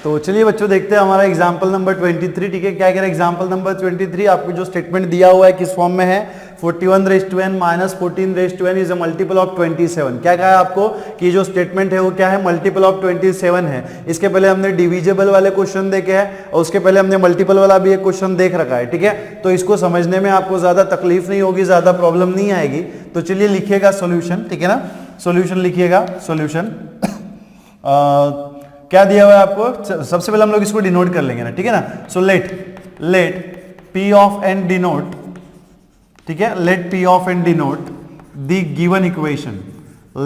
तो चलिए बच्चों देखते हैं हमारा एग्जाम्पल नंबर 23, ठीक है। क्या कह रहा है एग्जाम्पल नंबर 23, आपको जो स्टेटमेंट दिया हुआ है किस फॉर्म में है, 41 raise to n minus 14 raise to n is a multiple of 27। क्या कहा है आपको कि जो स्टेटमेंट है वो क्या है, मल्टीपल ऑफ 27 है। इसके पहले हमने डिविजिबल वाले क्वेश्चन देखे हैं और उसके पहले हमने मल्टीपल वाला भी एक क्वेश्चन देख रखा है, ठीक है। तो इसको समझने में आपको ज्यादा तकलीफ नहीं होगी, ज्यादा प्रॉब्लम नहीं आएगी। तो चलिए लिखिएगा सॉल्यूशन, ठीक है ना, सॉल्यूशन लिखिएगा। सॉल्यूशन क्या दिया हुआ है आपको, सबसे पहले हम लोग इसको डिनोट कर लेंगे ना, ठीक है ना। So let P of n denote, ठीक है, let P of n denote the given equation,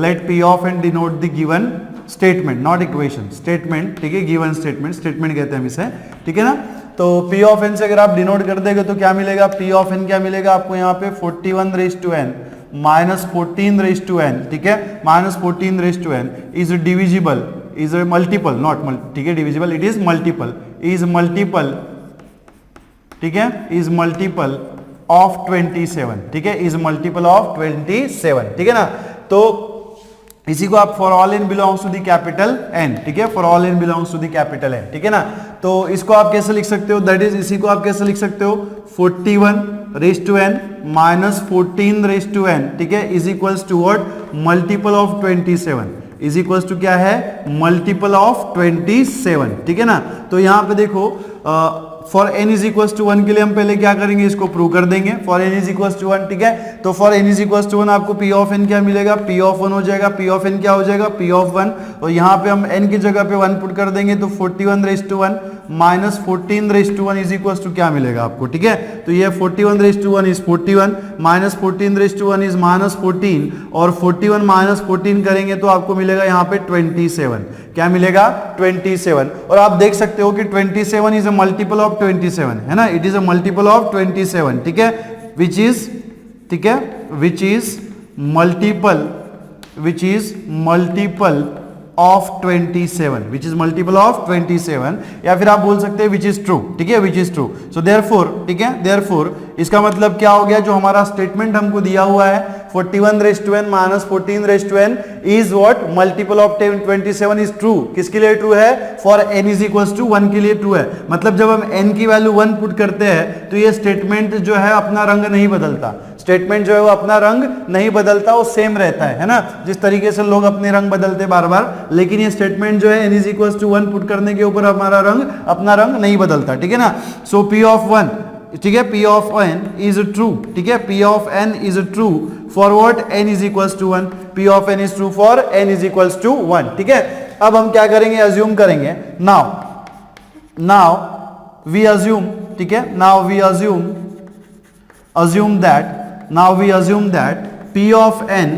let P of n denote the given statement, not equation, statement, ठीक है, गिवन स्टेटमेंट, स्टेटमेंट कहते हैं हम इसे, ठीक है ना। तो P ऑफ n से अगर आप डिनोट कर देंगे तो क्या मिलेगा, P ऑफ n क्या मिलेगा आपको यहाँ पे 41 raise to n minus 14 raise to n, ठीक है, minus 14 raise to n is divisible, is multiple, not ठीक है, divisible, it is multiple, is multiple, ठीक है, इज मल्टीपल ऑफ 27, ठीक है, इज मल्टीपल ऑफ 27, ठीक है ना। तो इसी को आप for all n belongs to the capital n, ठीक है, for all n belongs to the capital n, ठीक है ना। तो इसको आप कैसे लिख सकते हो, दैट इज इसी को आप कैसे लिख सकते हो, 41 raise to n minus 14 raise to n, ठीक है, is equals to what, multiple of 27, is equals to क्या है, मल्टीपल ऑफ 27, ठीक है ना। तो यहां पे देखो for n is equals to 1 के लिए हम पहले क्या करेंगे, इसको प्रूव कर देंगे, for n is equals to 1, ठीक है। तो for n is equals to 1 आपको P ऑफ n क्या मिलेगा, P ऑफ 1 हो जाएगा, P ऑफ n क्या हो जाएगा, P ऑफ 1, और यहाँ पे हम n की जगह पे 1 पुट कर देंगे तो 41 raise to 1 minus 14 raise to 1 is equals to क्या मिलेगा आपको, ठीक है। तो ये 41 raise to 1 is 41 minus 14 raise to 1 is minus 14, और 41 माइनस 14 करेंगे तो आपको मिलेगा यहाँ पे 27, क्या मिलेगा, 27। और आप देख सकते हो कि 27 इज अ मल्टीपल ऑफ 27, है ना, it is a multiple of 27, ठीक है, विच इज, ठीक है, which is multiple, which is multiple of 27, which is multiple of 27, या फिर आप बोल सकते हैं विच इज ट्रू, ठीक है, which is true. So therefore, ठीक है, देयरफॉर इसका मतलब क्या हो गया, जो हमारा स्टेटमेंट हमको दिया हुआ है 41 raise to n minus 14 raise to n is what, multiple of 27 is true. किसके लिए ट्रू है, for n is equals to 1 के लिए ट्रू है। मतलब जब हम n की वैल्यू 1 पुट करते हैं तो ये स्टेटमेंट जो है अपना रंग नहीं बदलता, स्टेटमेंट जो है वो अपना रंग नहीं बदलता, वो सेम रहता है ना, जिस तरीके से लोग अपने रंग बदलते बार बार, लेकिन ये स्टेटमेंट जो है n is equals to 1 put करने के ऊपर हमारा रंग, अपना रंग नहीं बदलता, ठीक है ना। सो P ऑफ 1, ठीक है, P of n is true, ठीक है, P of n is true for what, n is equals to 1, P of n is true for n is equals to 1, ठीक है। अब हम क्या करेंगे, अज्यूम करेंगे, नाउ वी अज्यूम, ठीक है, now we assume that P of n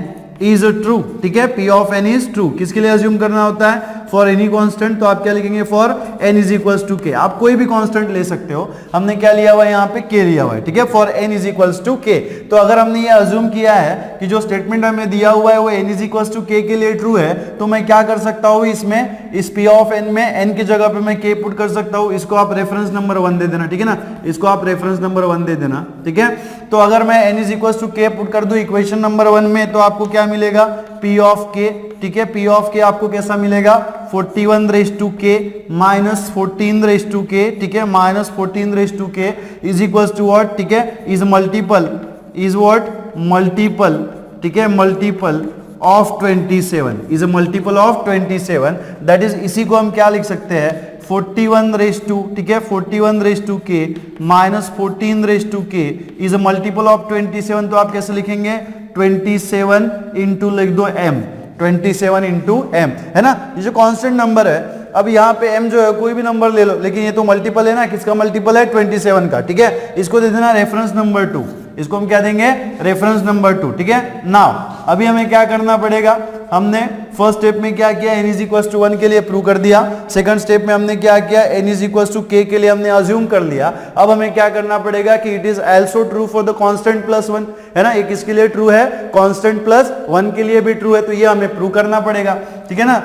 is true, ठीक है, P of n is true. किसके लिए अज्यूम करना होता है, फॉर एनी कांस्टेंट, तो आप क्या लिखेंगे, for n is equals to k। आप कोई भी कांस्टेंट ले सकते हो, हमने क्या लिया हुआ है यहाँ पे, k लिया हुआ है, ठीक है, for n is equals to k। तो अगर हमने ये अज्यूम किया है कि जो स्टेटमेंट हमें दिया हुआ है वो n is equals to k के लिए ट्रू है, तो मैं क्या कर सकता हूँ, इसमें इस P ऑफ n में n की जगह पे मैं k पुट कर सकता हूँ। इसको आप रेफरेंस नंबर 1 दे देना, ठीक है ना, इसको आप रेफरेंस नंबर 1 दे देना, ठीक है। तो अगर मैं n is equals to k put कर दूं इक्वेशन नंबर 1 में, तो आपको क्या मिलेगा, P ऑफ k, ठीक है, P ऑफ k आपको कैसा मिलेगा, 41 raise to k minus 14 raise to k, ठीक है, minus 14 raise to k is equals to what, ठीक है, is multiple, is what, multiple, ठीक है, multiple of 27, is a multiple of 27, that is, इसी को हम क्या लिख सकते हैं, 41 रेज़ टू, ठीक है, 41 raise to k minus 14 raise to k is a multiple of 27। तो आप कैसे लिखेंगे, 27 इंटू लिख दो m, 27 इंटू m, है ना, ये जो कांस्टेंट नंबर है। अब यहाँ पे m जो है कोई भी नंबर ले लो, लेकिन ये तो मल्टीपल है ना, किसका मल्टीपल है, 27 का, ठीक है। इसको दे देना रेफरेंस नंबर 2, इसको हम क्या देंगे, रेफरेंस नंबर 2, ठीक है। नाउ अभी हमें क्या करना पड़ेगा, हमने फर्स्ट स्टेप में क्या किया, n इज इक्वल्स टू 1 के लिए प्रूव कर दिया। सेकंड स्टेप में हमने क्या किया, n is equals to k के लिए हमने अज्यूम कर लिया। अब हमें क्या करना पड़ेगा कि it is also true for the constant plus 1, है ना, ये किसके लिए ट्रू है, कांस्टेंट प्लस 1 के लिए भी ट्रू है, तो ये हमें प्रूव करना पड़ेगा, ठीक है ना।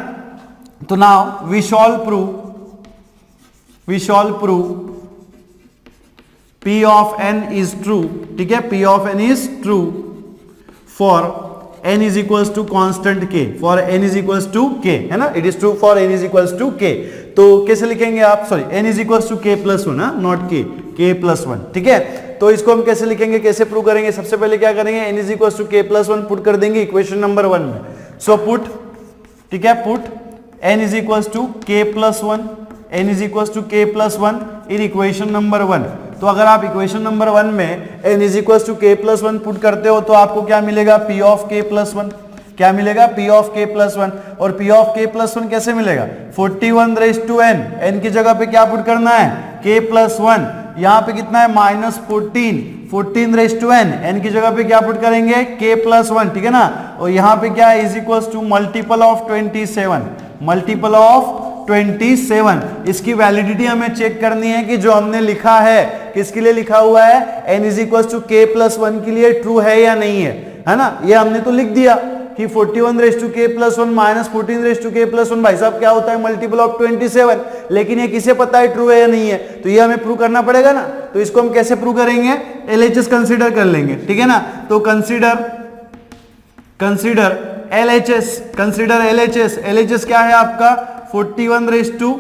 तो now we shall prove P of n is true, ठीक है, P of n is true for n is equals to constant k, for n is equals to k, है ना, it is true for n is equals to k। तो कैसे लिखेंगे आप, sorry n is equal to k plus one, not k plus one, ठीक है। तो इसको हम कैसे लिखेंगे, कैसे प्रूव करेंगे, सबसे पहले क्या करेंगे, n is equal to k plus one put कर देंगे इक्वेशन नंबर 1 में। सो पुट, ठीक है, put n is equal to k plus one, n is equal to k plus one in equation number 1। तो अगर आप इक्वेशन नंबर 1 में n is equal to k plus one put करते हो तो आपको क्या मिलेगा, p of k plus one, क्या मिलेगा, p of k plus one. और p of k plus one कैसे मिलेगा, 41 रेज टू n, n की जगह पे क्या पुट करना है, k प्लस वन, यहाँ पे कितना है -14, 14 रेज टू n, n की जगह पे क्या पुट करेंगे, k प्लस वन, ठीक है ना। और यहाँ पे क्या है, is equal to multiple of 27, multiple of 27। इसकी वैलिडिटी हमें चेक करनी है कि जो हमने लिखा है किसके लिए लिखा हुआ है, n is equal to k plus one के लिए ट्रू है या नहीं है ना। ये हमने तो लिख दिया कि 41 raise to k plus one minus 14 raise to k plus one, भाई साहब क्या होता है, मल्टीपल ऑफ 27। लेकिन ये किसे पता है ट्रू है या नहीं है, तो ये हमें प्रूव करना पड़ेगा ना। तो इसको हम कैसे प्रूव करेंगे, LHS कंसीडर कर लेंगे, ठीक है ना। तो कंसीडर LHS, LHS क्या है आपका 41 रेज टू,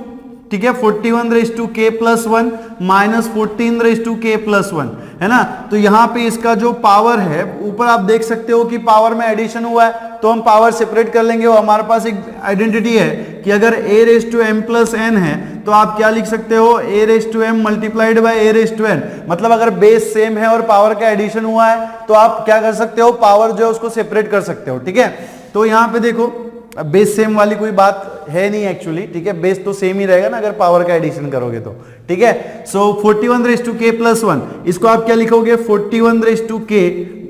ठीक है, 41 raise to k plus one minus 14 raise to k plus one, है ना। तो यहाँ पे इसका जो पावर है, ऊपर आप देख सकते हो कि पावर में एडिशन हुआ है, तो हम पावर सेपरेट कर लेंगे। वो हमारे पास एक आइडेंटिटी है कि अगर a raise to m plus n है तो आप क्या लिख सकते हो, a raise to m multiplied by a raise to n। मतलब अगर बेस सेम है और पावर का एडिशन हुआ है तो आप क्या कर सकते हो, पावर जो है उसको सेपरेट कर सकते हो, ठीक है। तो यहाँ पे देखो बेस सेम वाली कोई बात है नहीं एक्चुअली, ठीक है, बेस तो सेम ही रहेगा ना अगर पावर का एडिशन करोगे तो, ठीक है। So 41 raise to k plus one, इसको आप क्या लिखोगे, 41 raise to k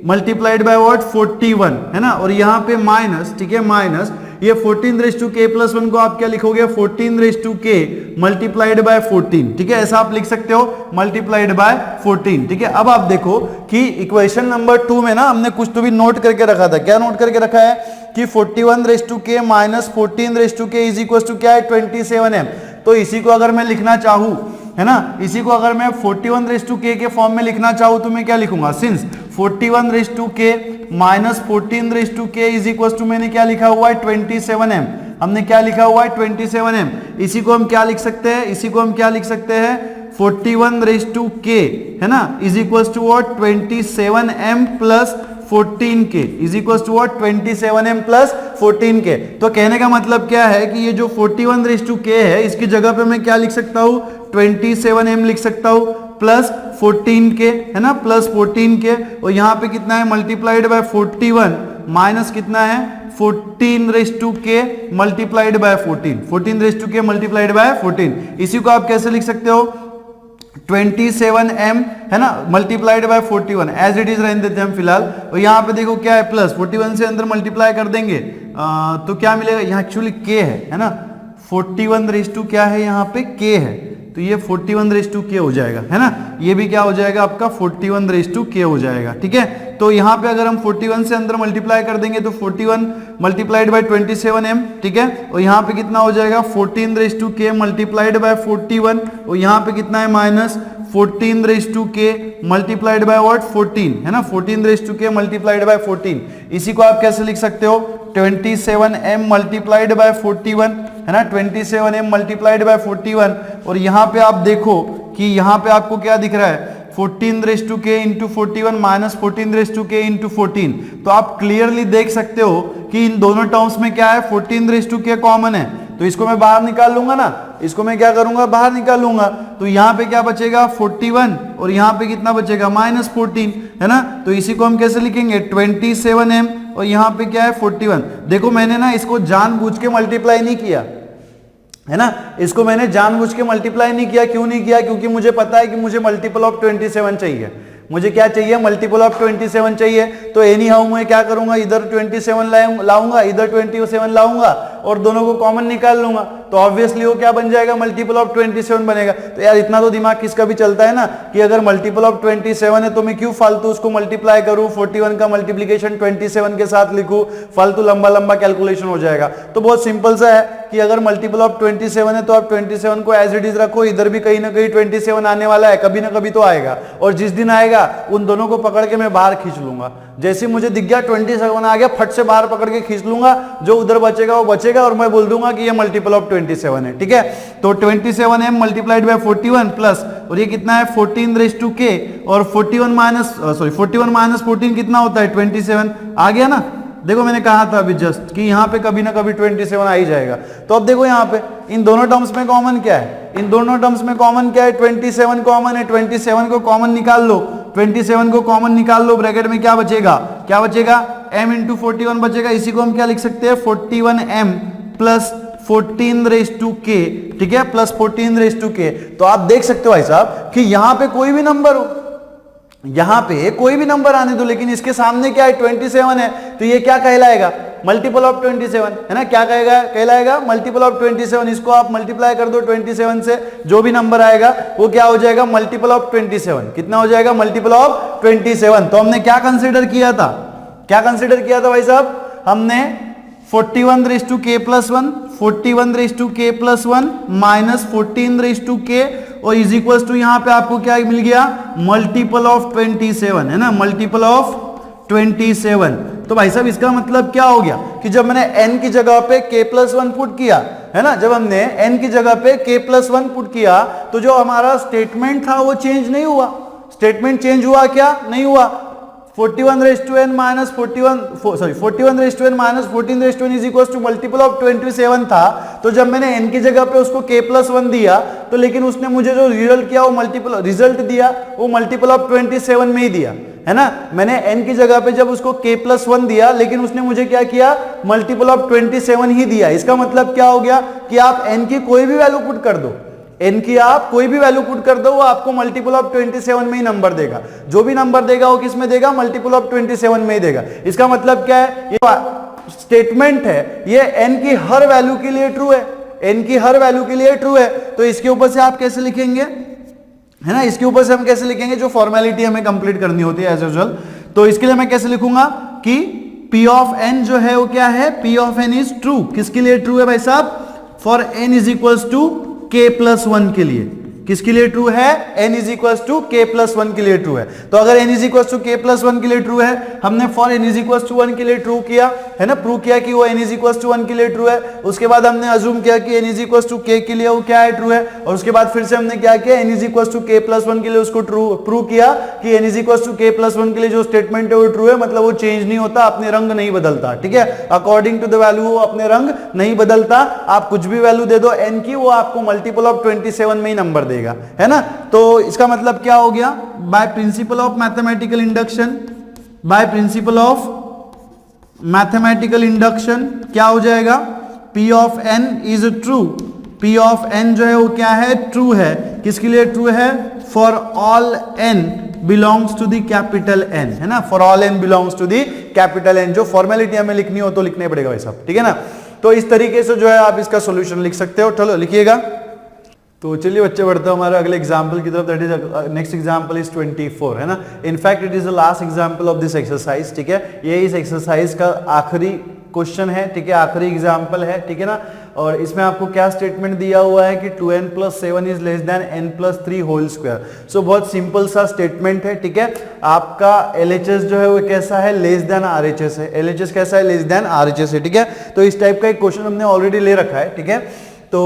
multiplied by what, 41, है ना। और यहाँ पे माइनस, ठीक है, माइनस ये 14 raise to k plus one को आप क्या लिखोगे, 14 raise to k multiplied by 14, ठीक है, ऐसा आप लिख सकते हो, मल्टीप्लाइड बाय 14, ठीक है। अब आप देखो कि इक्वेशन नंबर 2 में ना हमने कुछ तो भी नोट करके रखा था, क्या नोट करके रखा है कि 41 raise to k minus 14 raise to k is equal to क्या है, 27m। तो इसी को अगर मैं लिखना चाहूं, है ना, इसी को अगर मैं 41 रेज टू k के फॉर्म में लिखना चाहूं तो मैं क्या लिखूंगा, since 41 raise to k minus 14 raise to k is equal to मैंने क्या लिखा हुआ है, 27m। हमने क्या लिखा हुआ है, 27m। इसी को हम क्या लिख सकते हैं, इसी को हम क्या लिख सकते हैं, 41 रेज टू k, है ना, is equal to what, 27m plus 14k is equal to what, 27m plus 14k। तो कहने का मतलब क्या है कि ये जो 41 रेज टू k है इसकी जगह पे मैं क्या लिख सकता हूँ, 27m लिख सकता हूँ प्लस 14k, है ना, प्लस 14k। और यहाँ पे कितना है, मल्टीप्लाइड बाय 41 माइनस कितना है, 14 raise to k multiplied by 14, 14 raise to k multiplied by 14। इसी को आप कैसे लिख सकते हो, 27m, है ना, multiplied by 41, as it is रहने देते हैं हम फिलहाल। और यहाँ पे देखो क्या है, प्लस 41 से अंदर मल्टीप्लाई कर देंगे तो क्या मिलेगा, यहाँ एक्चुअली k है ना, 41 रेज टू क्या है, यहाँ पे k है, तो ये 41 रेज टू k हो जाएगा, है ना। ये भी क्या हो जाएगा आपका, 41 रेज टू k हो जाएगा, ठीक है। तो यहाँ पे अगर हम 41 से अंदर मल्टीप्लाई कर देंगे तो 41 मल्टीप्लाइड बाय 27m, ठीक है। और यहाँ पे कितना हो जाएगा, 14 raise to k multiplied by 41, और यहाँ पे कितना है, minus 14 raise to k multiplied by what, 14, है ना, 14 raise to k multiplied by 14। इसी को आप कैसे लिख सकते हो, 27m मल्टीप्लाइड बाय 41, है ना, 27m मल्टीप्लाइड बाय 41। और यहाँ पे आप देखो कि यहाँ पे आपको क्या दिख रहा है, 14 raise to k into 41 minus 14 raise to k into 14। तो आप क्लियरली देख सकते हो कि इन दोनों टर्म्स में क्या है, 14 रेज टू k कॉमन है, तो इसको मैं बाहर निकाल लूंगा ना, इसको मैं क्या करूंगा, बाहर निकाल लूंगा। तो यहाँ पे क्या बचेगा, 41, और यहाँ पे कितना बचेगा, माइनस 14, है ना। तो इसी को हम कैसे लिखेंगे, 27m, और यहाँ पे क्या है, 41। देखो मैंने ना इसको जानबूझ के मल्टीप्लाई नहीं किया, है ना, इसको मैंने जानबूझ के मल्टीप्लाई नहीं किया। क्यों नहीं किया, क्योंकि मुझे पता है कि मुझे मल्टीपल ऑफ 27 चाहिए, मुझे क्या चाहिए, मल्टीपल ऑफ 27 चाहिए। तो एनी हाउ मैं क्या करूंगा, इधर 27 लाऊंगा, इधर 27 लाऊंगा और दोनों को कॉमन निकाल लूंगा, तो ऑब्वियसली वो क्या बन जाएगा, मल्टीपल ऑफ 27 बनेगा। तो यार इतना तो दिमाग किसका भी चलता है ना कि अगर मल्टीपल ऑफ 27 है तो मैं क्यों फालतू उसको मल्टीप्लाई करूं, 41 का मल्टीप्लीकेशन 27 के साथ लिखूं, फालतू लंबा लंबा कैलकुलेशन हो जाएगा। तो बहुत सिंपल सा है कि अगर मल्टीपल ऑफ 27 है तो आप 27 को एज इट इज रखो, इधर भी कहीं ना कहीं 27 आने वाला है, कभी ना कभी तो आएगा, और जिस दिन आएगा उन दोनों को पकड़ के मैं बाहर खींच लूंगा। जैसे मुझे दिख गया 27 आ गया, फट से बाहर पकड़ के खींच लूंगा, जो उधर बचेगा वो बचेगा, जाएगा और मैं बोल दूंगा कि ये मल्टीपल ऑफ 27 है, ठीक है। तो 27m मल्टीप्लाइड बाय 41 प्लस, और ये कितना है 14 रेज टू के, और 41 माइनस 14 कितना होता है 27, आ गया ना। देखो मैंने कहा था अभी जस्ट कि यहाँ पे कभी ना कभी 27 आ ही जाएगा। तो अब देखो यहाँ पे इन दोनों टर्म्स में कॉमन क्या है, इन दोनों टर्म्स में कॉमन क्या है, 27 कॉमन है, 27 को कॉमन निकाल लो, 27 को कॉमन निकाल लो, ब्रैकेट में क्या बचेगा, क्या बचेगा, m इंटू 41 बचेगा। इसी को हम क्या लिख सकते हैं 41m प्लस 14 रेज टू के, ठीक है, प्लस 14 रेज टू के। तो आप देख सकते हो भाई साहब कि यहां पे कोई भी नंबर हो, यहां पे कोई भी नंबर आने दो, लेकिन इसके सामने क्या है 27 है, तो ये क्या कहलाएगा मल्टीपल ऑफ 27, है ना, क्या कहेगा कहलाएगा मल्टीपल ऑफ 27। इसको आप मल्टीप्लाई कर दो 27 से, जो भी नंबर आएगा वो क्या हो जाएगा मल्टीपल ऑफ 27। कितना हो जाएगा मल्टीपल ऑफ 27। तो हमने क्या कंसीडर किया था, क्या कंसीडर किया था भाई साहब, हमने 41 रेज टू के प्लस 1, 41 रेज टू के प्लस 1 माइनस 14 रेज टू के, और इज इक्वल टू यहाँ पे आपको क्या मिल गया मल्टीपल ऑफ 27, है ना, मल्टीपल ऑफ 27। तो भाई साहब इसका मतलब क्या हो गया कि जब मैंने n की जगह पे k प्लस 1 पुट किया, है ना, जब हमने n की जगह पे k प्लस 1 पुट किया, तो जो हमारा स्टेटमेंट था वो चेंज नहीं हुआ। स्टेटमेंट चेंज हुआ क्या, नहीं हुआ। 41 raise to n minus 41 raise to n minus 14 raise to n is equal to multiple of 27 था। तो जब मैंने n की जगह पे उसको k प्लस 1 दिया, तो लेकिन उसने मुझे जो रिजल्ट किया वो रिजल्ट दिया वो मल्टीपल ऑफ 27 में ही दिया, है ना। मैंने n की जगह पे जब उसको k प्लस 1 दिया, लेकिन उसने मुझे क्या किया मल्टीपल ऑफ 27 ही दिया। इसका मतलब क्या हो गया कि आप n की कोई भी वैल्यू पुट कर दो, n की आप कोई भी वैल्यू पुट कर दो, वो आपको मल्टीपल ऑफ 27 में ही नंबर देगा। जो भी नंबर देगा वो किस में देगा मल्टीपल ऑफ 27 में ही देगा। इसका मतलब क्या है, ये स्टेटमेंट है, ये n की हर वैल्यू के लिए ट्रू है, n की हर वैल्यू के लिए ट्रू है। तो इसके ऊपर से आप कैसे लिखेंगे, है ना, इसके ऊपर से हम कैसे लिखेंगे, जो फॉर्मेलिटी हमें कंप्लीट करनी होती है एज यूजुअल। तो इसके लिए मैं कैसे लिखूंगा कि p ऑफ n जो है वो क्या है, p of n is true. किसके लिए ट्रू है भाई साहब, for n is equals to k plus 1 के लिए। किसके लिए ट्रू है, n is equals to k plus 1 के लिए ट्रू है। तो अगर n is equals to k plus 1 के लिए ट्रू है, हमने for n is equals to 1 के लिए ट्रू किया, है ना, प्रूव किया कि वो n इज इक्वल्स टू 1 के लिए ट्रू है। उसके बाद हमने अज्यूम किया कि n is equals to k के लिए वो क्या है ट्रू है, और उसके बाद फिर से हमने क्या किया n is equals to k plus 1 के लिए उसको ट्रू प्रूव किया कि n is equals to k plus 1 के लिए जो स्टेटमेंट है वो ट्रू है, मतलब वो चेंज नहीं होता, अपने रंग नहीं बदलता, ठीक है, अकॉर्डिंग टू द वैल्यू वो अपने रंग नहीं बदलता। आप कुछ भी वैल्यू दे दो n की, वो आपको मल्टीपल ऑफ 27 में ही नंबर देगा, है ना। तो इसका मतलब क्या हो गया, by principle of mathematical induction, by principle of mathematical induction क्या हो जाएगा, p of n is true. p of n जो है वो क्या है, ट्रू है। किसके लिए ट्रू है, for all n belongs to the capital N, है ना, for all n belongs to the capital N। जो फॉर्मेलिटी हमें लिखनी हो तो लिखने पड़ेगा भाई साहब, ठीक है ना। तो इस तरीके से जो है आप इसका सॉल्यूशन लिख सकते हो। चलो लिखिएगा। तो चलिए बच्चे बढ़ते हैं हमारे अगले एग्जाम्पल की तरफ, that is next example is 24, है ना। In fact it is the last example of this exercise, ठीक है, ये इस एक्सरसाइज का आखिरी क्वेश्चन है, ठीक है, आखिरी एग्जाम्पल है, ठीक है ना। और इसमें आपको क्या स्टेटमेंट दिया हुआ है कि 2n plus 7 is less than n plus 3 whole square. So बहुत सिंपल सा स्टेटमेंट है, ठीक है। आपका LHS जो है वो कैसा है, लेस देन RHS है। LHS कैसा है, लेस देन RHS है, ठीक है। तो इस टाइप का एक क्वेश्चन हमने ऑलरेडी ले रखा है, ठीक है। तो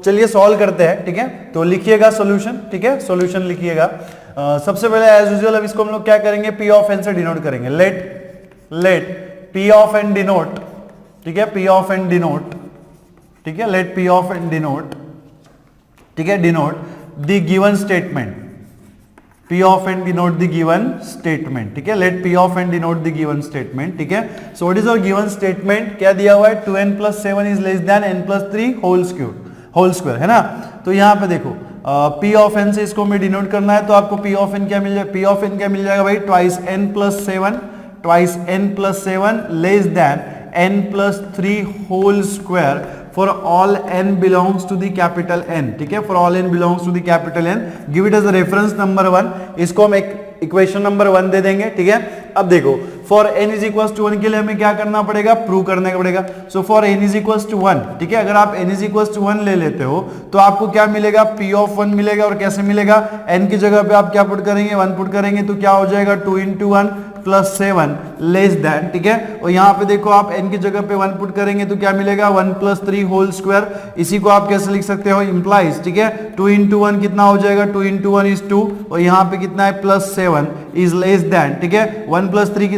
चलिए सॉल्व करते हैं, ठीक है। तो लिखिएगा सॉल्यूशन, ठीक है, सॉल्यूशन लिखिएगा। सबसे पहले एज यूजुअल अब इसको हम लोग क्या करेंगे, p ऑफ n से डिनोट करेंगे। Let p of n denote, ठीक है, p ऑफ n डिनोट, ठीक है, let p of n denote, ठीक है, denote the given statement. P of n denote the given statement, ठीक है, let P of n denote the given statement, ठीक है। So what is our given statement, क्या दिया हुआ है, 2n plus 7 is less than n plus 3 whole square, है ना। तो यहाँ पे देखो P of n से इसको हमें डिनोट करना है, तो आपको P of n क्या मिल जाएगा, P of n क्या मिल जाएगा भाई, twice n plus 7 less than n plus 3 whole square for all n belongs to the capital N, ठीक है, for all n belongs to the capital N, give it as a reference number 1। इसको हम एक equation number 1 दे देंगे, ठीक है। अब देखो for n is equals to 1 के लिए हमें क्या करना पड़ेगा, प्रूव करने का पड़ेगा। So for n is equals to 1, ठीक है, अगर आप n इज इक्वल्स टू 1 ले लेते हो तो आपको क्या मिलेगा, p ऑफ 1 मिलेगा। और कैसे मिलेगा, n की जगह पे आप क्या पुट करेंगे, 1 पुट करेंगे, तो क्या हो जाएगा 2 into 1, प्लस 7 लेस देन, ठीक है। और यहाँ पे देखो आप n की जगह पे 1 पुट करेंगे तो क्या मिलेगा 1 प्लस 3 होल स्क्वायर। इसी को आप कैसे लिख सकते हो, इंप्लाइज, ठीक है। 2 इंटू 1 कितना हो जाएगा, 2 इंटू 1 इज 2, और यहाँ पे कितना है प्लस 7 इज लेस देन, ठीक है। 1 प्लस 3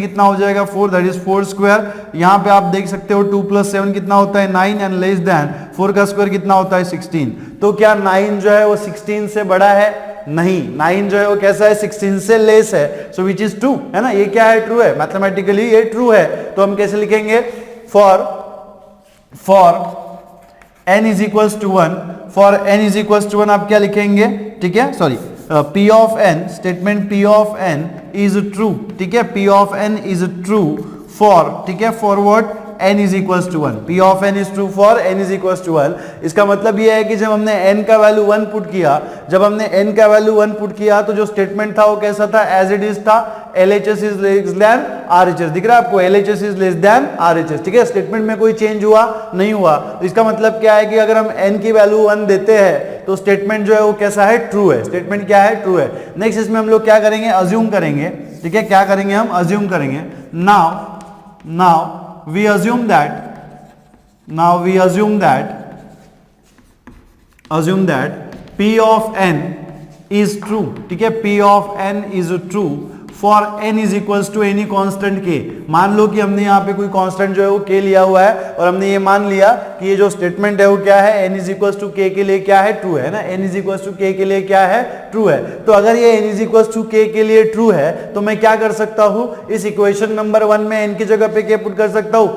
कितना हो जाएगा 4, दैट इज 4 स्क्वायर। यहाँ पे आप देख सकते हो 2 प्लस 7 कितना होता है 9 एंड लेस देन 4 का स्क्वायर कितना होता है 16। तो क्या 9 जो है वो 16 से बड़ा है, नहीं, 9 जो है वो कैसा है 16 से लेस है, सो विच इज ट्रू, है ना। ये क्या है, ट्रू है, मैथमेटिकली ये ट्रू है। तो हम कैसे लिखेंगे, for n is equals to 1, for n is equals to 1 आप क्या लिखेंगे, ठीक है, sorry, p of n, statement p of n is true, ठीक है, p of n is true फॉर, ठीक है, for what, n is equals to 1, p of n is true for n is equals to 1। इसका मतलब ये है कि जब हमने n का वैल्यू 1 पुट किया, जब हमने n का वैल्यू 1 पुट किया तो जो स्टेटमेंट था वो कैसा था, एज इट इज था, LHS is less then RHS, दिख रहा है आपको, LHS is less then RHS, ठीक है। स्टेटमेंट में कोई चेंज हुआ नहीं हुआ। तो इसका मतलब क्या है कि अगर हम n की वैल्यू 1 देते हैं तो स्टेटमेंट जो है वो कैसा है, ट्रू है। स्टेटमेंट क्या है, ट्रू है। नेक्स्ट इसमें हम लोग क्या करेंगे, अज्यूम करेंगे, ठीक है, क्या करेंगे हम, अज्यूम करेंगे। Now we assume that p of n is true, ठीक है, p of n is true for n is equals to any constant k। मान लो कि हमने यहाँ पे कोई कांस्टेंट जो है वो k लिया हुआ है और हमने ये मान लिया कि ये जो स्टेटमेंट है वो क्या है, n is equals to k के लिए क्या है, ट्रू है ना, n is equals to k के लिए क्या है, ट्रू है। तो अगर ये n is equals to k के लिए ट्रू है तो मैं क्या कर सकता हूँ, इस इक्वेशन नंबर 1 में n की जगह पे k पुट कर सकता हूँ,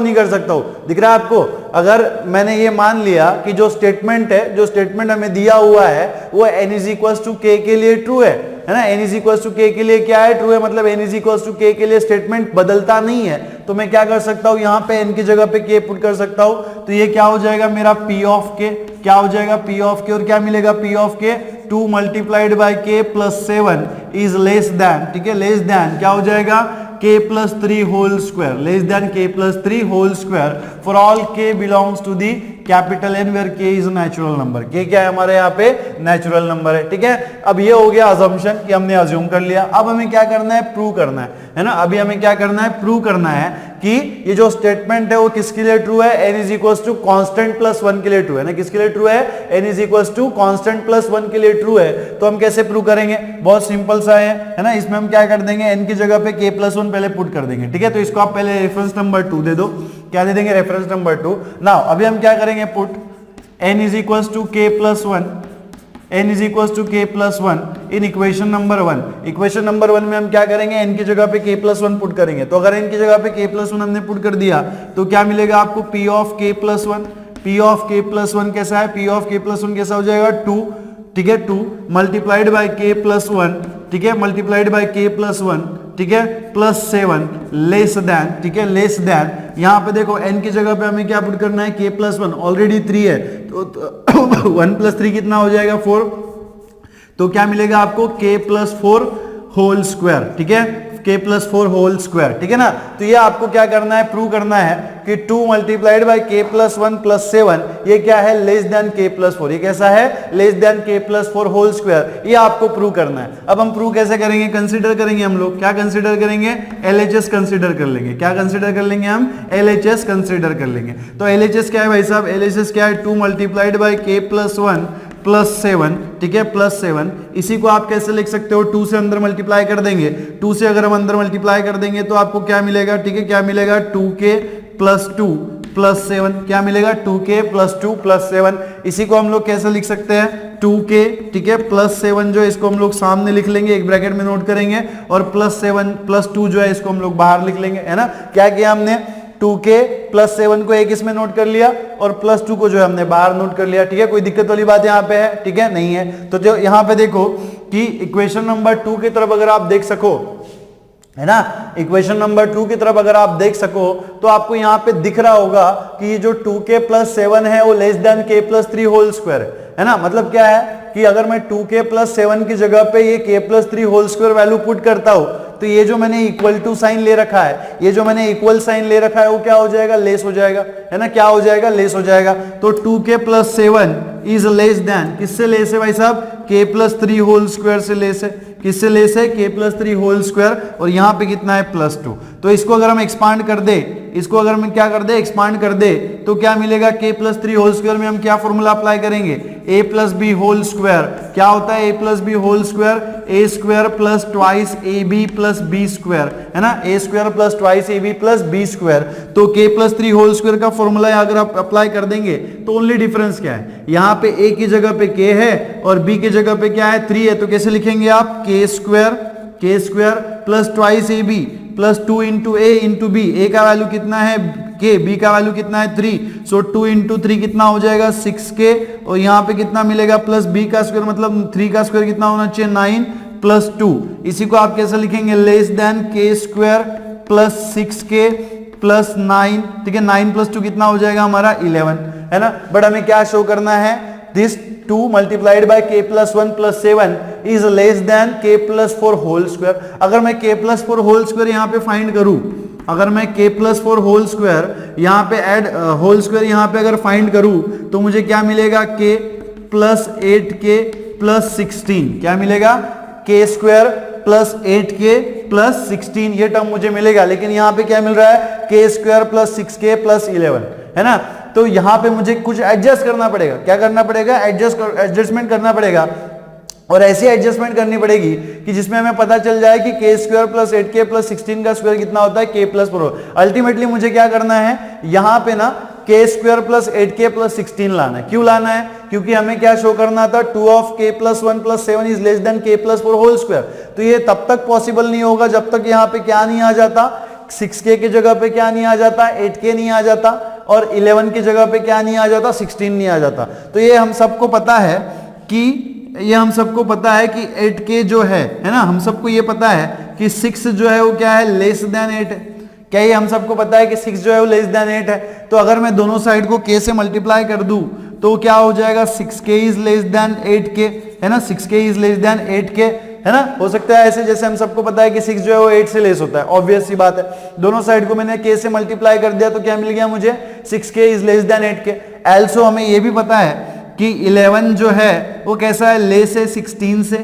नहीं कर सकता हूँ, दिख रहा है आपको। अगर मैंने ये मान लिया कि जो स्टेटमेंट हमें दिया हुआ है वो n is equals to k के लिए ट्रू है ना, n is equals to k के लिए क्या है, ट्रू है, मतलब n is equals to k के लिए स्टेटमेंट बदलता नहीं है। तो मैं क्या कर सकता हूँ, यहाँ पे n की जगह पे k पुट कर सकता हूँ। तो ये क्या हो जाएगा मेरा p ऑफ k, क्या हो जाएगा p ऑफ k, और क्या मिलेगा p of k, 2 multiplied by k plus 7 is less than, ठीक है, लेस देन क्या हो जाएगा, k plus 3 whole square, less than k plus 3 whole square for all k belongs to the capital N where k is natural number. k क्या है हमारे यहाँ पे, नेचुरल नंबर है, ठीक है। अब ये हो गया अजम्पशन कि हमने अज्यूम कर लिया। अब हमें क्या करना है, प्रूव करना है ना। अभी हमें क्या करना है, प्रूव करना है कि ये जो स्टेटमेंट है वो किसके लिए ट्रू है, n is equals to constant plus 1 के लिए ट्रू है ना। किसके लिए ट्रू है, n is equals to constant plus 1 के लिए ट्रू है। तो हम कैसे प्रूव करेंगे, बहुत सिंपल सा है ना। इसमें हम क्या कर देंगे, n की जगह पे k प्लस 1 पहले पुट कर देंगे, ठीक है। तो इसको आप पहले रेफरेंस नंबर 2 दे दो, क्या दे देंगे, रेफरेंस नंबर 2। नाउ अभी हम क्या करेंगे, put n is equals to k plus 1, n is equals to k plus 1 in equation number 1। Equation number 1 में हम क्या करेंगे, n की जगह पे k प्लस 1 पुट करेंगे। तो अगर n की जगह पे k प्लस 1 हमने पुट कर दिया तो क्या मिलेगा आपको, p of k plus 1। p of k plus 1 कैसा है, p ऑफ k प्लस 1 कैसा हो जाएगा, 2, ठीक है, 2 मल्टीप्लाइड बाई k प्लस 1, ठीक है, मल्टीप्लाइड बाई k प्लस 1, ठीक है, प्लस 7 लेस देन, ठीक है, लेस देन। यहाँ पे देखो n की जगह पे हमें क्या पुट करना है, k प्लस 1, ऑलरेडी 3 है तो 1 प्लस 3 कितना हो जाएगा, 4। तो क्या मिलेगा आपको, k प्लस 4 होल स्क्वायर, ठीक है, k प्लस 4 होल स्क्वायर, ठीक है ना। तो ये आपको क्या करना है, प्रूव करना है कि 2 multiplied by k plus 1 plus 7 ये क्या है, लेस देन k प्लस 4। ये कैसा है, less than k plus 4 whole square. ये आपको प्रूव करना है। अब हम प्रूव कैसे करेंगे, कंसीडर करेंगे हम लोग, क्या कंसीडर करेंगे, LHS कंसीडर कर लेंगे। क्या कंसीडर कर लेंगे हम, LHS कंसीडर कर लेंगे। तो LHS क्या है भाई साहब, LHS क्या है, 2 multiplied by k plus 1 plus 7, ठीक है, प्लस 7। इसी को आप कैसे लिख सकते हो, 2 से अंदर मल्टीप्लाई कर देंगे। 2 से अगर हम अंदर मल्टीप्लाई कर देंगे तो आपको क्या मिलेगा, ठीक है, क्या मिलेगा, 2k प्लस 2 प्लस 7, क्या मिलेगा, 2k प्लस 2 प्लस 7। इसी को हम लोग कैसे लिख सकते हैं, 2k, ठीक है, प्लस 7 जो है इसको हम लोग सामने लिख लेंगे, एक ब्रैकेट में नोट करेंगे, और प्लस 7 प्लस 2 जो है इसको हम लोग बाहर लिख लेंगे, है ना। क्या किया हमने, 2k प्लस 7 को एक इसमें नोट कर लिया और प्लस 2 को जो है हमने बाहर नोट कर लिया, ठीक है। कोई दिक्कत वाली बात यहाँ पे है, ठीक है, नहीं है। तो जो यहाँ पे देखो कि इक्वेशन नंबर 2 की तरफ अगर आप देख सको, है ना, इक्वेशन नंबर 2 की तरफ अगर आप देख सको तो आपको यहाँ पे दिख रहा होगा कि ये जो 2k प्लस 7 है वो less than k plus 3 whole square है ना। मतलब क्या है कि अगर मैं 2k प्लस 7 की जगह पे ये k plus 3 whole square value put करता हूं तो ये जो मैंने इक्वल टू साइन ले रखा है, ये जो मैंने इक्वल साइन ले रखा है वो क्या हो जाएगा, लेस हो जाएगा, है ना। क्या हो जाएगा, लेस हो जाएगा। तो 2k plus 7 is less then, किससे लेस है भाई साहब, k प्लस 3 होल स्क्वायर से लेस है, किससे लेस है, k प्लस 3 होल स्क्वायर, और यहाँ पे कितना है +2। तो इसको अगर हम एक्सपांड कर दे, इसको अगर हम क्या कर दे, एक्सपांड कर दे, तो क्या मिलेगा, k प्लस 3 होल स्क्वायर में हम क्या फॉर्मूला अप्लाई करेंगे, a plus B whole square, क्या होता है a plus B whole square, a square plus twice A B plus B square, है ना, a square plus twice A B plus B square. तो k प्लस 3 होल स्क्वायर का formula अगर आप apply कर देंगे तो ओनली डिफरेंस क्या है, यहाँ पे a की जगह पे k है और b की जगह पे क्या है, 3 है, तो कैसे लिखेंगे आप, k square plus twice A B plus 2 into A into B, A का वैल्यू कितना है k, b का वैल्यू कितना है 3, सो 2 इंटू 3 कितना हो जाएगा 6k, और यहाँ पे कितना मिलेगा प्लस b का स्क्वायर मतलब 3 का स्क्वायर कितना होना चाहिए 9 प्लस 2, इसी को आप कैसे लिखेंगे, less than k square plus 6k plus 9, ठीक है, 9 प्लस 2 कितना हो जाएगा हमारा 11, है ना। बट हमें क्या शो करना है, this 2 multiplied by k plus 1 plus 7 is less than k plus 4 whole square. अगर मैं k प्लस 4 होल स्क्वायर यहाँ पे फाइंड करूं, अगर मैं k प्लस 4 होल स्क्वायर यहाँ पे ऐड होल स्क्वायर यहाँ पे अगर फाइंड करूं तो मुझे क्या मिलेगा, k प्लस 8k प्लस 16, क्या मिलेगा, k square plus 8k plus 16 ये टर्म मुझे मिलेगा। लेकिन यहाँ पे क्या मिल रहा है, k square plus 6k plus 11, है ना। तो यहाँ पे मुझे कुछ एडजस्ट करना पड़ेगा, क्या करना पड़ेगा, एडजस्टमेंट करना पड़ेगा, और ऐसी एडजस्टमेंट करनी पड़ेगी कि जिसमें हमें पता चल जाए कि k square plus 8k plus 16 का स्क्वायर कितना होता है, k प्लस 4। अल्टीमेटली मुझे क्या करना है, यहाँ पे ना k square plus 8k plus 16 लाना है। क्यों लाना है, क्योंकि हमें क्या शो करना था, 2 of k plus 1 plus 7 is less than k plus 4 whole square. तो ये तब तक पॉसिबल नहीं होगा जब तक यहाँ पे क्या नहीं आ जाता, 6k की जगह पे क्या नहीं आ जाता, 8k नहीं आ जाता, और 11 की जगह पे क्या नहीं आ जाता, 16 नहीं आ जाता। तो ये हम सबको पता है कि 8k जो है ना, हम सबको ये पता है कि 6 जो है वो क्या है, लेस देन 8 है। क्या ये हम सबको पता है कि 6 जो है वो लेस देन 8 है। तो अगर मैं दोनों साइड को k से मल्टीप्लाई कर दूं तो क्या हो जाएगा, 6k is less then 8k, है ना, 6k is less then 8k, है ना। हो सकता है ऐसे, जैसे हम सबको पता है कि 6 जो है वो 8 से लेस होता है, ऑब्वियस सी बात है। दोनों साइड को मैंने k से मल्टीप्लाई कर दिया तो क्या मिल गया मुझे, 6k is less then 8k। Also हमें ये भी पता है कि 11 जो है वो कैसा है, लेस है 16 से,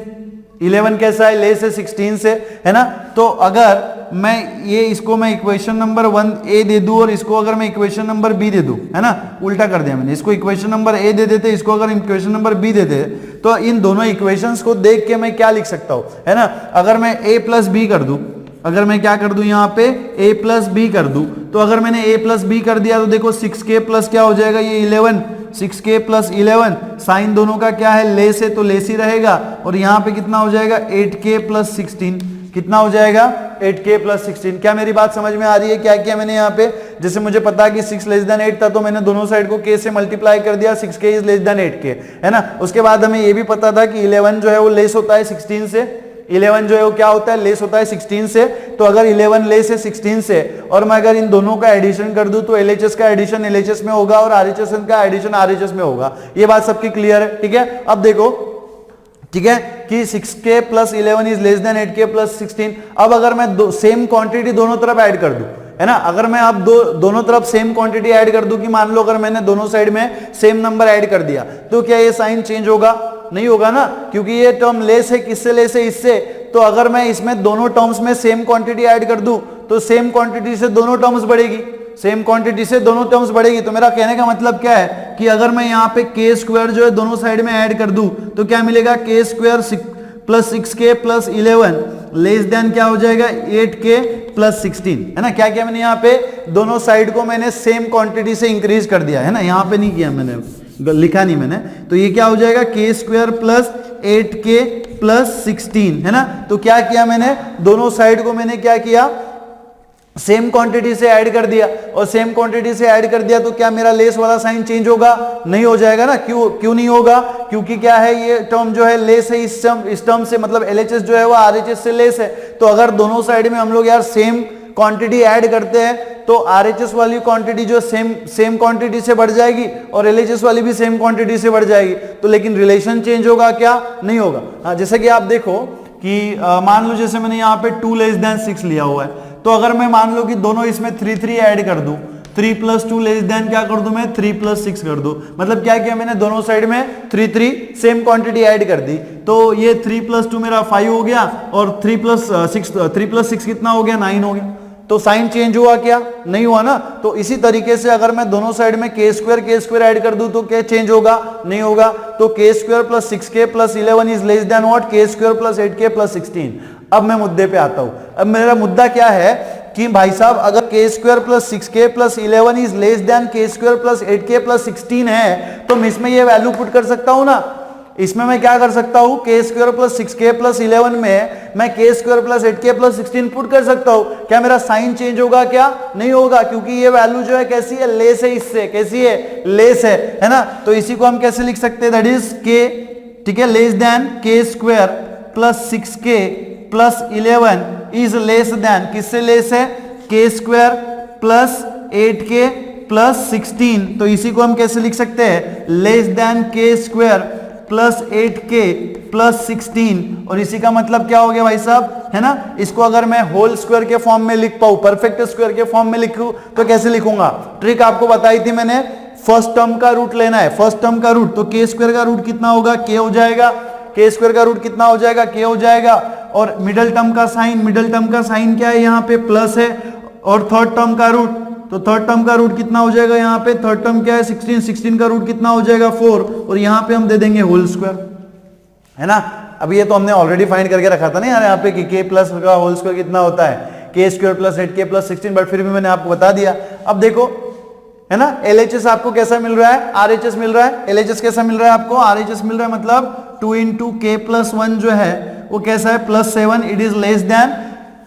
11 कैसा है, लेस है 16 से, है ना। तो अगर मैं ये इसको मैं इक्वेशन नंबर 1a दे दूं और इसको अगर मैं इक्वेशन नंबर b दे दूं, है ना, उल्टा कर दिया मैंने, इसको इक्वेशन नंबर a दे देते, इसको अगर इक्वेशन नंबर b दे दे, तो इन दोनों इक्वेशंस को देख के मैं क्या लिख सकता हूं, है ना। अगर मैं a प्लस बी कर दूं, अगर मैं क्या कर दूं यहाँ पे a प्लस बी कर दूं, तो अगर मैंने a प्लस बी कर दिया तो देखो 6k प्लस क्या हो जाएगा, ये 11, 6k प्लस 11, साइन दोनों का क्या है, लेस है तो लेस ही रहेगा, और यहाँ पे कितना हो जाएगा 8k प्लस 16, कितना हो जाएगा 8k प्लस 16। क्या मेरी बात समझ में आ रही है, क्या किया मैंने यहाँ पे, जैसे मुझे पता है कि 6 लेस देन 8 था तो मैंने दोनों साइड को k से मल्टीप्लाई कर दिया, 6k is less then 8k, है ना। उसके बाद हमें ये भी पता था कि 11 जो है वो लेस होता है 16 से, 11 जो है वो क्या होता है, लेस होता है 16 से। तो अगर 11 लेस है 16 से और मैं अगर इन दोनों का एडिशन कर दूं तो LHS का एडिशन LHS में होगा और RHS का एडिशन RHS में होगा। ये बात सबकी क्लियर है, ठीक है। अब देखो, ठीक है, कि 6k plus 11 is less then 8k plus 16। अब अगर मैं सेम क्वांटिटी दोनों तरफ ऐड कर दूं, है ना, अगर मैं अब दोनों तरफ सेम क्वांटिटी ऐड कर दूं, कि मान लो अगर मैंने दोनों साइड में सेम नंबर ऐड कर दिया, तो क्या ये साइन चेंज होगा, नहीं होगा ना, क्योंकि ये टर्म लेस है, किससे लेस है, इससे। तो अगर मैं इसमें दोनों टर्म्स में सेम क्वांटिटी ऐड कर दूं तो सेम क्वांटिटी से दोनों टर्म्स बढ़ेगी, सेम क्वांटिटी से दोनों टर्म्स बढ़ेगी। तो मेरा कहने का मतलब क्या है कि अगर मैं यहाँ पे k स्क्वायर जो है दोनों साइड में ऐड कर दूं तो क्या मिलेगा, k square plus 6k plus 11 less than क्या हो जाएगा 8k प्लस 16, है ना। क्या किया मैंने यहाँ पे, दोनों साइड को मैंने सेम क्वांटिटी से इंक्रीज कर दिया, है ना, यहाँ पे नहीं किया मैंने, लिखा नहीं मैंने। तो ये क्या हो जाएगा, k square plus 8k plus 16, है ना। तो क्या किया मैंने, दोनों साइड को मैंने क्या किया, सेम क्वांटिटी से ऐड कर दिया, और सेम क्वांटिटी से ऐड कर दिया तो क्या मेरा लेस वाला साइन चेंज होगा, नहीं हो जाएगा ना। क्यों नहीं होगा, क्योंकि क्या है, ये टर्म जो है लेस है इस टर्म से, मतलब LHS जो है वो RHS से लेस है। तो अगर दोनों साइड में हम लोग यार सेम क्वांटिटी ऐड करते हैं तो RHS वाली क्वांटिटी जो सेम क्वांटिटी से बढ़ जाएगी और LHS वाली भी सेम क्वांटिटी से बढ़ जाएगी। तो लेकिन रिलेशन चेंज होगा क्या, नहीं होगा। हाँ, जैसे कि आप देखो कि मान लो जैसे मैंने यहाँ पे 2 लेस देन 6 लिया हुआ है, तो अगर मैं मान लो कि दोनों इसमें 3 3 ऐड कर दूं 3 प्लस 2 लेस देन क्या कर दूं मैं 3 प्लस 6 कर दूं। मतलब क्या किया मैंने दोनों साइड में 3 3 सेम क्वांटिटी ऐड कर दी, तो ये 3 प्लस 2 मेरा 5 हो गया और 3 प्लस 6 कितना हो गया 9 हो गया। तो साइन चेंज हुआ क्या, नहीं हुआ ना। तो इसी तरीके से अगर मैं दोनों साइड में k स्क्वायर ऐड कर दूं तो क्या चेंज होगा, नहीं होगा। तो k square plus 6k plus 11 is less then what k square plus 8k plus 16। अब मैं मुद्दे पे आता हूं। अब मेरा मुद्दा क्या है कि भाई साहब अगर k square plus 6k plus 11 is less than k square plus 8k plus 16 है, तो मैं इसमें ये वैल्यू पुट कर सकता हूं ना। इसमें मैं क्या कर सकता हूं, k square plus 6k plus 11 में मैं k square plus 8k plus 16 put कर सकता हूं। क्या मेरा साइन चेंज होगा, क्या नहीं होगा, क्योंकि ये वैल्यू जो है कैसी है, लेस है इससे, कैसी है, लेस है ना। तो इसी को हम कैसे लिख सकते हैं, दैट इज k, ठीक है, less than k square plus 6k plus 11 is less then, किससे लेस है, k square plus 8k plus 16। तो इसी को हम कैसे लिख सकते हैं, less than k square plus 8k plus 16। और इसी का मतलब क्या हो गया भाई साहब, है ना। इसको अगर मैं होल स्क्वायर के फॉर्म में लिख पाऊं, परफेक्ट स्क्वायर के फॉर्म में लिखूं तो कैसे लिखूंगा। ट्रिक आपको बताई थी मैंने, फर्स्ट टर्म का रूट लेना है, फर्स्ट टर्म का रूट। तो k स्क्वायर का रूट कितना होगा, k हो जाएगा, k स्क्वायर का रूट कितना हो जाएगा, k हो जाएगा। और मिडल टर्म का साइन, मिडल टर्म का साइन क्या है, यहाँ पे प्लस है। और थर्ड टर्म का रूट, तो थर्ड टर्म का रूट कितना हो जाएगा, यहाँ पे थर्ड टर्म क्या है 16, 16 का रूट कितना हो जाएगा 4, और यहाँ पे हम दे देंगे होल स्क्वायर, है ना। अब ये तो हमने ऑलरेडी फाइंड करके रखा था ना यार यहाँ पे कि k प्लस का होल स्क्वायर कितना होता है, k square plus 8k plus 16, but फिर भी मैंने आपको बता दिया। अब देखो, है ना, LHS आपको कैसा मिल रहा है, RHS मिल रहा है। LHS कैसा मिल रहा है आपको, RHS मिल रहा है, मतलब 2 इंटू k प्लस 1 जो है वो कैसा है plus 7, it is less than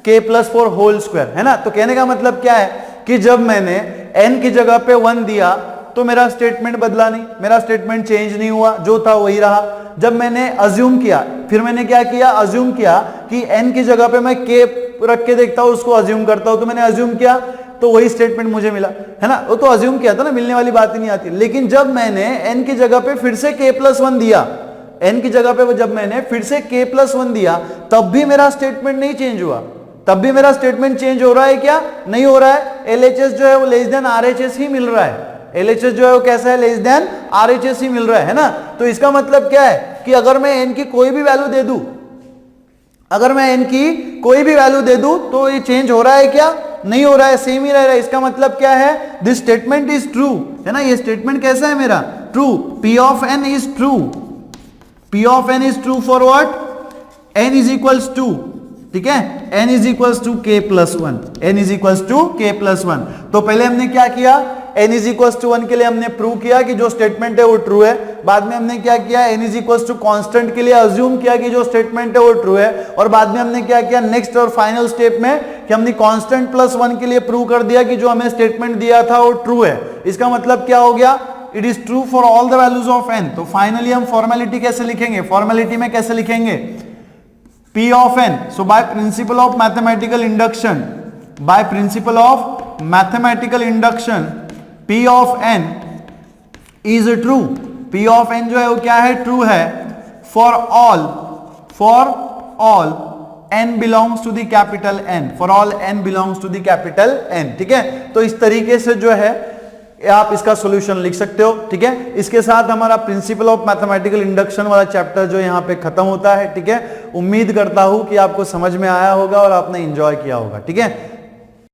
k plus 4 whole square, है ना। तो कहने का मतलब क्या है कि जब मैंने n की जगह पे 1 दिया तो मेरा स्टेटमेंट बदला नहीं, मेरा स्टेटमेंट चेंज नहीं हुआ, जो था वही रहा। जब मैंने अज्यूम किया, फिर मैंने क्या किया, अज्यूम किया कि n की जगह पे मैं k रख के देखता हूं, उसको अज्यूम करता हूं, तो मैंने अज्यूम किया तो वही स्टेटमेंट मुझे मिला, है ना। वो तो अज्यूम किया था ना, मिलने वाली बात ही नहीं आती। लेकिन जब मैंने n की जगह पे फिर से k प्लस 1 दिया, n की जगह पे जब मैंने फिर से k प्लस 1 दिया, तब भी मेरा स्टेटमेंट नहीं चेंज हुआ, तब भी मेरा स्टेटमेंट चेंज हो रहा है क्या, नहीं हो रहा है। LHS जो है वो लेस देन RHS ही मिल रहा है, LHS जो है वो कैसा है, लेस देन RHS ही मिल रहा है ना। तो इसका मतलब क्या है कि अगर मैं n की कोई भी वैल्यू दे दूं, अगर मैं n की कोई भी वैल्यू दे दूं तो ये चेंज हो रहा है क्या, नहीं हो रहा है, सेम ही रह रहा है। इसका मतलब क्या है, दिस स्टेटमेंट इज ट्रू, है ना। ये स्टेटमेंट कैसा है मेरा, true. P of n is true, P of n is true for what, n is equals to, ठीक है, n is equals to k plus 1, n is equals to k plus 1। तो पहले हमने क्या किया, n इज इक्वल्स टू 1 के लिए हमने प्रूव किया कि जो स्टेटमेंट है वो ट्रू है। बाद में हमने क्या किया, n is equals to constant के लिए अज्यूम किया कि जो स्टेटमेंट है वो ट्रू है। और बाद में हमने क्या किया, नेक्स्ट और फाइनल स्टेप में कि हमने कांस्टेंट प्लस 1 के लिए प्रूव कर दिया कि जो हमें स्टेटमेंट दिया था वो ट्रू है। इसका मतलब क्या हो गया, it is true for all the values of n। तो फाइनली हम फॉर्मेलिटी कैसे लिखेंगे, फॉर्मेलिटी में कैसे लिखेंगे, P of n. So by principle of mathematical induction, by principle of mathematical induction, P of n is true. P of n जो है वो क्या है, true है for all n belongs to the capital N, for all n belongs to the capital N, ठीक है। तो इस तरीके से जो है आप इसका सॉल्यूशन लिख सकते हो, ठीक है। इसके साथ हमारा प्रिंसिपल ऑफ मैथमेटिकल इंडक्शन वाला चैप्टर जो यहाँ पे खत्म होता है, ठीक है। उम्मीद करता हूं कि आपको समझ में आया होगा और आपने एंजॉय किया होगा, ठीक है।